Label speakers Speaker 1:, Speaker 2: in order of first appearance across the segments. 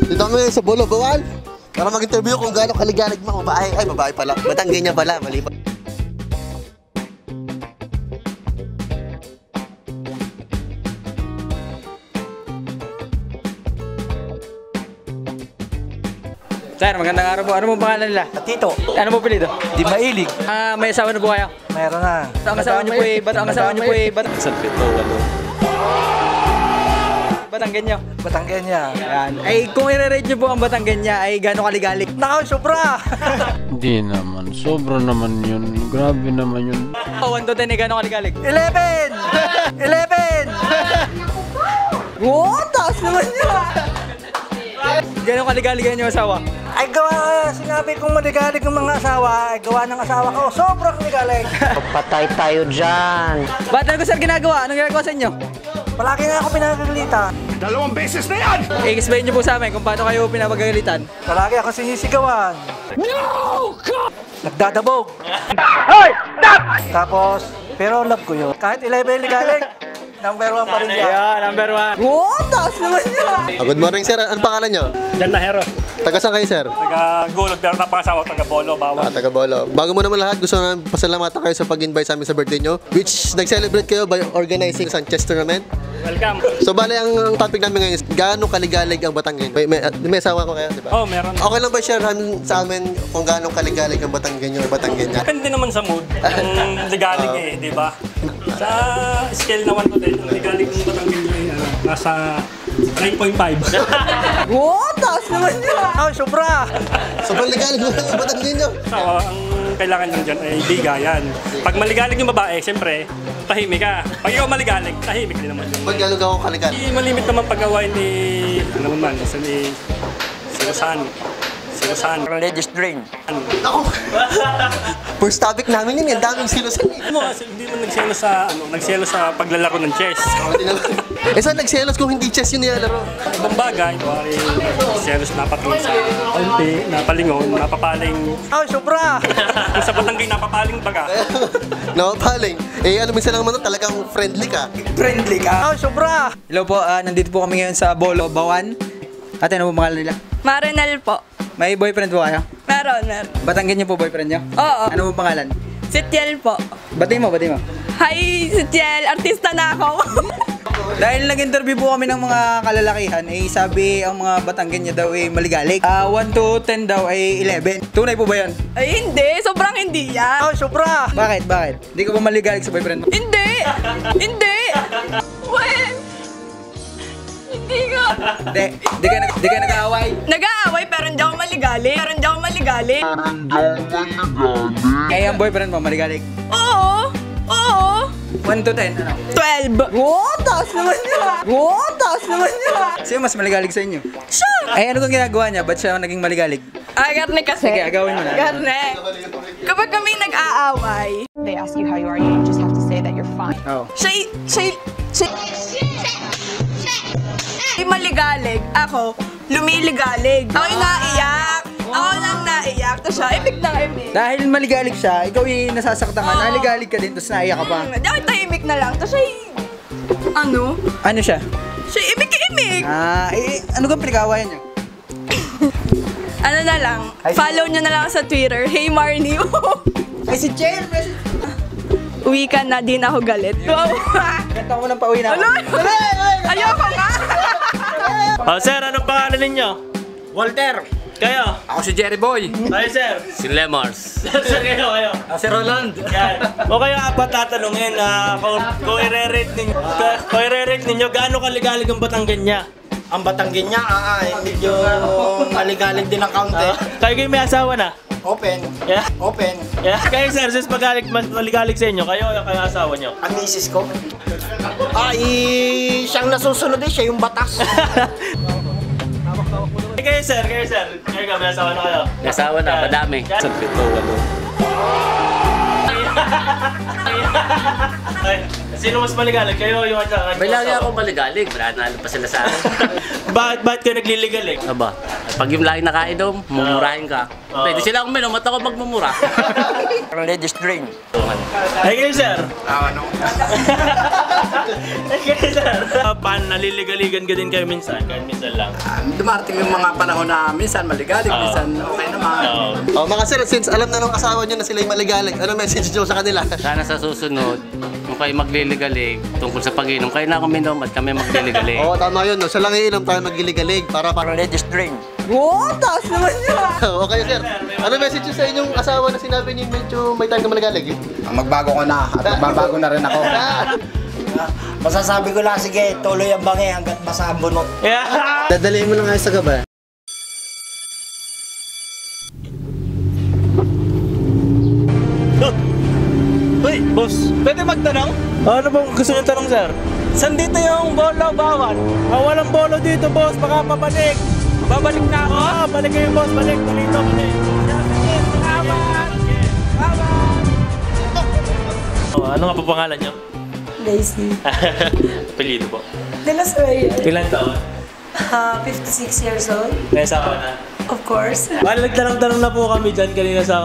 Speaker 1: Dito kami sa Bolo, Bawal. Para mag-interview kung gaano kaligalig mga babae. Ay, babae pala. Batanggenya pala, mali pa.
Speaker 2: Sir, magandang araw po. Ano mo pangalan nila?
Speaker 3: Tito.
Speaker 2: Ano mo pilido?
Speaker 3: Di Mailig.
Speaker 2: May asawa na po kayo?
Speaker 3: Meron na.
Speaker 2: Ang asawa niyo po eh, ang asawa niyo po eh,
Speaker 4: San Pito, walo.
Speaker 2: Batanggenyo.
Speaker 3: Batanggenya.
Speaker 2: Yan. Ay, kung i-rate niyo po ang Batanggenya, ay gaano kaligalig?
Speaker 3: Nakaw, sobra!
Speaker 4: Hindi naman, sobra naman yun. Grabe naman yun.
Speaker 2: 1 to 10 ay gaano kaligalig?
Speaker 3: 11! 11!
Speaker 2: Wow, taas naman niya! Gaano kaligalig ang inyong asawa?
Speaker 3: Ay gawa, sinabi kong maligalig ng mga asawa, ay gawa ng asawa ko, sobrang ligalig.
Speaker 5: Patay tayo dyan.
Speaker 2: Ba't ano ko sir ginagawa? Anong ginagawa sa inyo?
Speaker 3: Palagi nga ako pinagagalitan.
Speaker 2: I-explain niyo po sa amin kung paano kayo pinapagagalitan.
Speaker 3: Palagi ako sinisigawan. No! God! Nagdadabog. Tapos, pero love ko yun. Kahit 11 ligalig, number 1 pa rin siya.
Speaker 2: Yeah, number 1. Wow, taas naman niya!
Speaker 1: Good morning, sir. Ano pangalan nyo?
Speaker 6: Jan Lahero.
Speaker 1: Taga saan kayo, sir?
Speaker 6: Taga Gulod, pero napangasawa taga Bolo, Bawal.
Speaker 1: Taga Bolo. Bago mo naman lahat, gusto namin pasalamatan kayo sa pag-invite sa amin sa birthday nyo, which nag-celebrate kayo by organizing Sanchez Tournament.
Speaker 6: Welcome.
Speaker 1: So, bale, ang topic namin ngayon is gaano kaligalig ang Batanggenya. May asawa ko kayo, di ba?
Speaker 6: Oh, meron.
Speaker 1: Okay lang ba share sa amin kung gaano kaligalig ang Batanggenya o Batanggenya?
Speaker 6: Depende naman sa mood. Ang ligalig eh, di ba? Sa scale na 1 to 10, ang ligalig ng Batanggenya ay nasa 9.5.
Speaker 2: Wow, taas naman niya!
Speaker 3: Ay, sobra!
Speaker 1: Sobrang ligalig mo ang Batanggenya.
Speaker 6: So, ang kailangan nyo dyan ay bigayan. Pag maligalig yung babae, siyempre, tahimik ka. Pag ikaw maligalig, tahimik din naman yun.
Speaker 1: Ba't gaano ka ako kaligalig?
Speaker 6: Hindi malimit naman pag-away ni, ano naman, ni Sinusan.
Speaker 5: Ladies drink.
Speaker 1: Ako! First topic namin yun, ang daming sinusan.
Speaker 6: Hindi mo nagselo sa paglalaro ng chess.
Speaker 1: Saan nagselos kung hindi chess yun nilalaro?
Speaker 6: Ibang bagay, kuwari, selos napatingin sa kaunti, napalingon, napapaling.
Speaker 3: Ay, sobra!
Speaker 6: Kung sa Batanggay napapaling baga.
Speaker 1: Napapaling. Ano minsan lang naman talagang friendly ka.
Speaker 3: Friendly ka? Ay, sobra!
Speaker 2: Hello po, nandito po kami ngayon sa Bolo, Bawan. Ate, ano po pangalan nila?
Speaker 7: Marinel po.
Speaker 2: May boyfriend po kayo?
Speaker 7: Meron.
Speaker 2: Batanggenya po boyfriend niyo?
Speaker 7: Oo.
Speaker 2: Ano po pangalan?
Speaker 7: Si Tiel po.
Speaker 2: Bati mo.
Speaker 7: Hi, si Tiel. Artista na ako.
Speaker 2: Dahil nag-interview po kami ng mga kalalakihan, sabi ang mga Batanggenya daw ay maligalig. 1 to 10 daw ay 11. Tunay po ba yun?
Speaker 7: Ay, hindi. Sobrang hindi yan.
Speaker 3: Ay, sobra!
Speaker 2: Bakit? Hindi ka ba maligalig sa boyfriend mo?
Speaker 7: Hindi. Well, hindi nga.
Speaker 2: Di ka nag-aaway?
Speaker 7: Nag-aaway pero hindi ako maligalig.
Speaker 2: Eh, ang boyfriend mo maligalig?
Speaker 7: Oo.
Speaker 2: 1 to 10, ano?
Speaker 7: 12.
Speaker 2: Wow, taas naman niya! Sino mas maligalig sa inyo?
Speaker 7: Siya.
Speaker 2: Ay, ano kung ginagawa niya? Ba't siya naging maligalig?
Speaker 7: Garne kasi.
Speaker 2: Sige, agawin mo na.
Speaker 7: Garne. Kapag kami nag-aaway,
Speaker 8: They ask you how you are, you just have to say that you're fine.
Speaker 2: Oh.
Speaker 7: siya maligalig. Ako, lumiligalig. Ako'y naiyak. Ako nang naiyak. Tapos siya, imik na imik.
Speaker 2: Dahil maligalig siya, ikaw yung nasasaktan ka, naligalig ka din, tapos naiyak ka pa.
Speaker 7: Dahil tahimik na lang. Tapos siya, ano?
Speaker 2: Ano siya?
Speaker 7: Siya imik-imik.
Speaker 2: Ano kang pinag-aawayan niyo?
Speaker 7: Ano na lang, follow nyo na lang sa Twitter. Hey Marnie.
Speaker 2: Ay, si Chen!
Speaker 7: Uwi ka na, di na ako galit. Wow.
Speaker 2: Kanta mo ng pauwi na ako.
Speaker 7: Ayoko nga.
Speaker 9: Sir, anong pangalan ninyo?
Speaker 5: Walter.
Speaker 9: Kayo?
Speaker 5: Ako si Jerry Boy.
Speaker 9: Kayo, sir?
Speaker 5: Si Lemars.
Speaker 9: Sir, kayo.
Speaker 5: Si Roland.
Speaker 9: Yan. O kayo apat tatanungin kung i-rate ninyo, gaano kaligalig ang Batanggenya?
Speaker 5: Ang Batanggenya, medyo maligalig din ang kaunti.
Speaker 9: Kayo may asawa na?
Speaker 5: Open.
Speaker 9: Yeah?
Speaker 5: Open.
Speaker 9: Yeah? Kayo, sir, since mas maligalig sa inyo, kayo asawa nyo?
Speaker 5: Ang misis ko. Siyang nasusunod siya yung batas.
Speaker 9: Kayo, sir. Kayo, may asawa na kayo?
Speaker 5: May asawa na, madami.
Speaker 4: San Pito, walo.
Speaker 9: Sino mas maligalig? Kayo yung asawa?
Speaker 5: May lagi ako maligalig. Wala na pa sila sa akin.
Speaker 9: Bakit kayo nagliligalig?
Speaker 5: Aba,
Speaker 10: Pag yung lagi nakainom, mumurahin ka. Pwede sila uminom at ako magmumura.
Speaker 2: Ladies drink.
Speaker 9: Ay kayo, sir. Ano? Ay kayo, sir. Paano naliligaligan ka din kayo minsan? Kahit minsan lang.
Speaker 2: Dumarating yung mga panahon na minsan maligalig, minsan okay naman.
Speaker 1: Oh, mga sir, since alam na ng asawa nyo na sila'y maligalig, ano message nyo sa kanila?
Speaker 10: Sana sa susunod, kung kayo magliligalig tungkol sa pag-inom, kayo na uminom at kami magliligalig.
Speaker 1: Oo, tama yun. No? Siya lang iinom tayo magliligalig para
Speaker 2: Ladies drink.
Speaker 7: Wow, taas naman niya.
Speaker 1: Okay, sir. Ano message nyo sa inyong asawa na sinabi niyo medyo may time na maligalig?
Speaker 5: Magbago ko na at magbabago na rin ako. Masasabi ko lang, sige, tuloy ang bangi hanggat basa ang bunot.
Speaker 9: Yeah.
Speaker 1: Dadaliin mo lang kayo sa gaba.
Speaker 9: Uy, boss, pwede magtanong? Ano bang gusto nyo tanong, sir? Saan dito yung bolo, bawal? Walang bolo dito, boss. Baka pabalik. Babalik na ako? Balik kayo, boss. Balik. Dito, balik. Salamat. Ano nga po pangalan nyo?
Speaker 11: Daisy.
Speaker 9: Apelyido po.
Speaker 11: De Los Reyes.
Speaker 9: Ilan taon?
Speaker 11: 56 years old.
Speaker 9: May asawa na?
Speaker 11: Of course.
Speaker 9: Nagtanong-tanong na po kami dyan kanina sa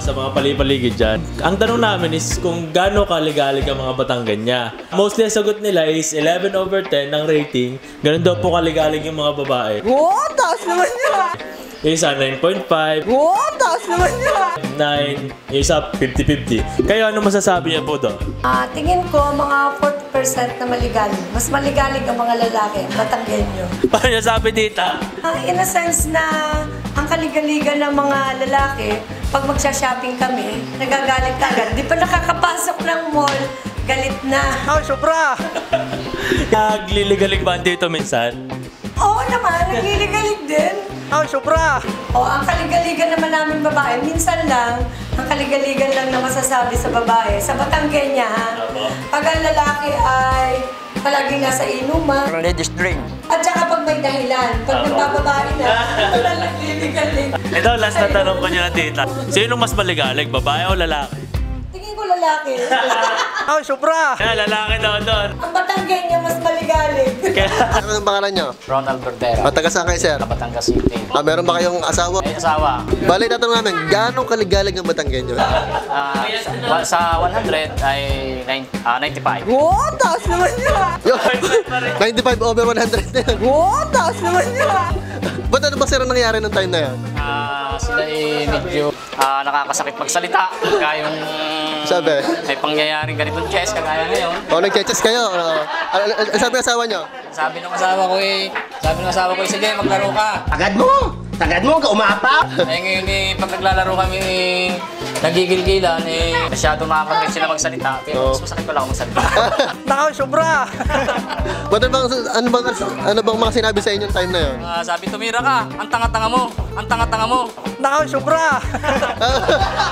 Speaker 9: mga palipaligid dyan. Ang tanong namin is kung gaano kaligalig ang mga Batangganya. Mostly ang sagot nila is 11/10 ng rating. Ganun daw po kaligalig yung mga babae.
Speaker 7: Wow, taas naman niya.
Speaker 9: Yung isa 9.5.
Speaker 7: Wow, taas naman niya.
Speaker 9: 9. Yung isa 50-50. Kayo ano masasabi niya po doon?
Speaker 11: Tingin ko mga 40% na maligalig. Mas maligalig ang mga lalaki, Batanggenyo.
Speaker 9: Paano niya sabi tita?
Speaker 11: In a sense na ang kaligaligan ng mga lalaki, pag magsha-shopping kami, nagagalit ka agad. Di pa nakakapasok ng mall, galit na.
Speaker 3: Ay, sobra!
Speaker 9: Nagliligalig ba dito minsan?
Speaker 11: Oo naman, nagliligalig din.
Speaker 3: Ay, sobra!
Speaker 11: Ang kaligaligan naman namin babae, minsan lang, ang kaligaligan lang na masasabi sa babae, sa Batanggenya ha. Pag ang lalaki ay palaging nasa inuman.
Speaker 2: Ladies drink.
Speaker 11: At saka pag may dahilan, pag nagbababae na, wala nagliligalig.
Speaker 9: Ito, last na tanong ko niya na tita. Sino mas maligalig, babae o lalaki?
Speaker 11: Tingin ko lalaki.
Speaker 3: Ay, sobra!
Speaker 9: Lalaki daw doon.
Speaker 11: Ang Batanggenya mas maligalig.
Speaker 1: Ano ang pangalan nyo?
Speaker 10: Ronald Cordero,
Speaker 1: Taga saan kayo, sir?
Speaker 10: Batangas City.
Speaker 1: Meron ba kayong asawa?
Speaker 10: May asawa.
Speaker 1: Bali, tatanong namin, gaano kaligalig ang Batanggenyo?
Speaker 10: Sa 100 ay 95.
Speaker 7: Wow, taas naman niya.
Speaker 1: 95/100 na yun.
Speaker 7: Wow, taas naman niya.
Speaker 1: Ba't ano ba, sir, ang nangyari ng time na yan?
Speaker 10: Sila ay medyo nakakasakit magsalita. Kaya yung
Speaker 1: Sabi?
Speaker 10: may pangyayaring ganitong chess, kagaya ngayon.
Speaker 1: Nag-chess kayo. Sabi ng asawa nyo?
Speaker 10: Sabi ng asawa ko, sige, maglaro ka.
Speaker 5: Tagad mo! Tagad mo, umapa!
Speaker 10: Ngayon pag naglalaro kami, nagigil-gilan, masyado makakagay sila magsalita. Pero mas masakit ko lang magsalita.
Speaker 3: Ay, sobra!
Speaker 1: Ano bang mga sinabi sa inyong time na yun?
Speaker 10: Sabi, tumira ka. Ang tanga-tanga mo. Ang tanga-tanga mo.
Speaker 3: Ay, sobra!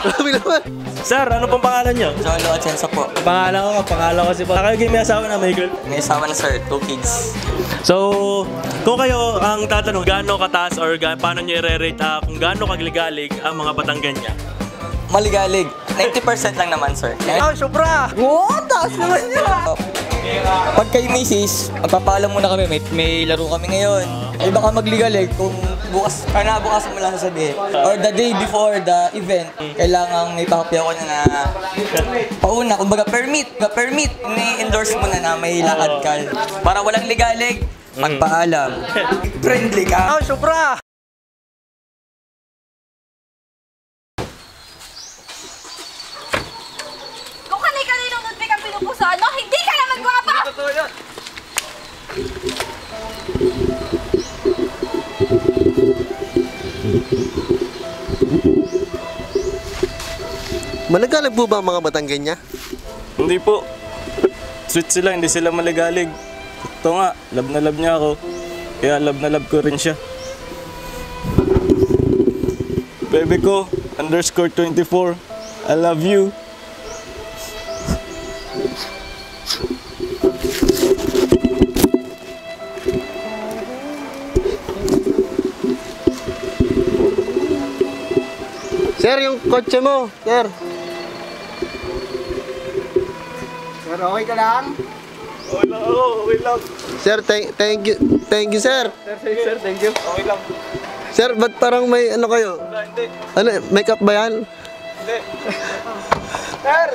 Speaker 1: Grabe naman.
Speaker 9: Sir, ano pong pangalan niyo?
Speaker 2: Jolo Atienza po.
Speaker 9: Pangalan ko si po. Kayo may asawa na, Michael?
Speaker 2: May asawa na sir, 2 kids.
Speaker 9: So, kung kayo ang tatanong gaano kataas or paano niyo i-rate kung gaano kagaligalig ang mga Batangganya?
Speaker 2: Maligalig. 90% lang naman sir.
Speaker 3: Ay, sobra!
Speaker 7: Wow, taas naman niya.
Speaker 2: Pag kay misis, magpapaalam muna kami, may laro kami ngayon. Ay baka magligalig kung bukas mo lang sasabihin. Or the day before the event, kailangan may pakapya ko na pauna. Kumbaga permit, ni-endorse mo na may lakad ka. Para walang ligalig, magpaalam. Friendly ka.
Speaker 3: Ay, sobra!
Speaker 7: Kung kanay-kaninong nagpik ang pinupusoan mo, hindi ka naman guwapa!
Speaker 3: Totoo yun!
Speaker 1: Malagalag po ba ang mga Batanggenya?
Speaker 9: Hindi po. Sweet sila, hindi sila maligalig. Ito nga, love na love niya ako. Kaya love na love ko rin siya. Baby ko, _24. I love you.
Speaker 1: Sir, yung kotse mo, sir.
Speaker 3: Sir, okay ka lang?
Speaker 9: Okay lang.
Speaker 1: Sir, thank you, sir.
Speaker 3: Sir, thank you. Okay lang.
Speaker 1: Sir, ba't parang may ano kayo?
Speaker 9: Hindi.
Speaker 1: Ano, makeup ba yan?
Speaker 9: Hindi. Sir!